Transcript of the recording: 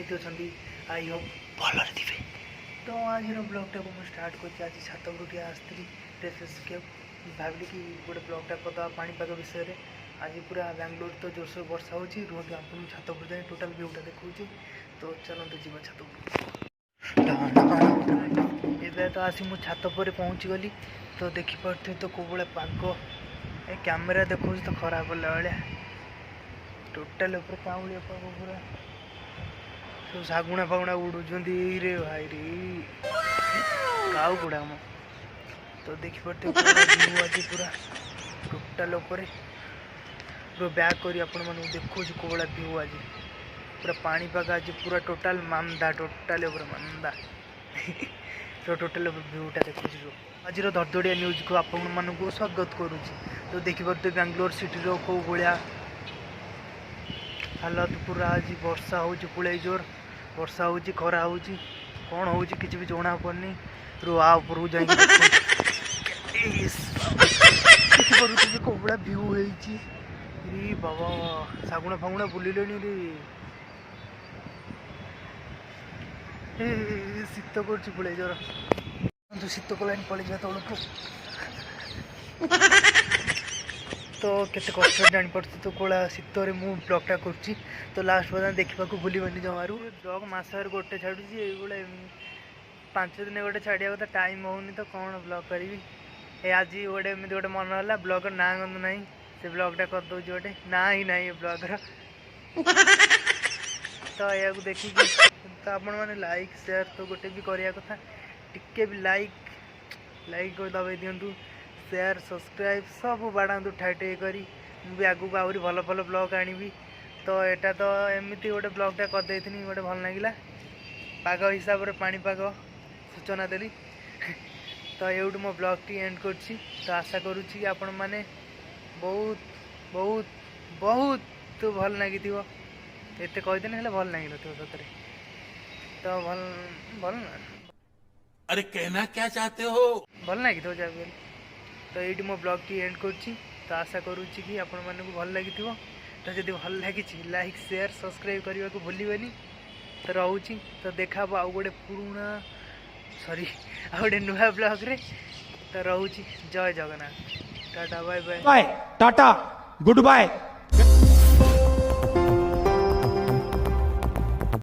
केमी अच्छा I hope भल थे। तो आज ब्लॉगटा को मुझे स्टार्ट कर छात उपरु आसती ड्रेस शिखे भाविली कि गोटे ब्लॉगटा करदा पापाग विषय में। आज पूरा बेंगलोर तो जोरसोर वर्षा हो रुहतु आप छात उपर जाए टोटाल व्यूटा देखा। तो चलते जीव छात ए तो आसी मु छात पर पहुँची गली। तो देखिपे तो कौ भाया पाग ए कैमेरा देखो तो खराब पड़ा भाया टोटाल ऊपर काउलिया पाग पूरा सब शागुणा फागुणा उड़ुंट रे भाई रे काऊ गुड़ा म। तो देखिपे आज पूरा टोटाल पूरा बैक कर देखो कौ भाया व्यू आज पूरा पानीपाग आज पूरा टोटाल मांदा टोटाल मांदा तो टोटाल व्यूटा देखो। आज धड़धड़िया न्यूज को आपण मानक स्वागत करुच्ची। तो देखिपे बेंगलोर सिटी कौ भाया हालत पूरा आज वर्षा हो पुले जोर वर्षा हो खरा हो कौन हो कि भी जना पड़नी रुआ ऊपर जा कौ भाया व्यू हो बाबा शागुणा फागुणा बुलिले शीत कर पुले जोर शीत कलानी पड़े जा तौक तो केते कष्ट जापी। तो कौड़ा शीत मु ब्लॉगटा कर तो लास्ट पर्यटन देखा भूलि जमारू ब्लॉग मसर गोटे छाड़ी ये 5 दिन गोटे छाड़िया कथा टाइम होनी। तो कौन ब्लॉग करी आज गोटे एमती गोटे मन है ब्लॉगर ना गंध ना से ब्लॉगटा करदे गोटे ना ही ना ब्लॉगर तो या देखिए तो आपण मैंने लाइक शेयर तो गोटे भी करवा कथा टिके भी लाइक दबाई दिंतु शेयर सब्सक्राइब सब बाड़ा ठाई करी भी आगू आहरी भल भल ब्लॉग आनी। तो यहाँ तो एमती गोटे ब्लॉगटा करदे गोटे भल लगे पाग हिसाब से पानीपाग सूचना देली। तो ये मो ब्लॉगटी एंड कर तो आशा करुच्ची आपण मैंने बहुत बहुत बहुत भल लगी एत कहदेने भल लगे सतरे तो भल भल अरे कहना क्या चाहते हो भल लगी जब तो ये मो ब्लॉगटी एंड कर तो आशा करुच्ची कि आपण मानक भल लगी तो जब भल लगी लाइक शेयर सब्सक्राइब करने को भूलि तो रोची। तो देखा आउ गोटे पुराना सॉरी आ गोटे नुआ ब्लॉग रे तो रोची। जय Jagannath tata bye bye bye tata good bye.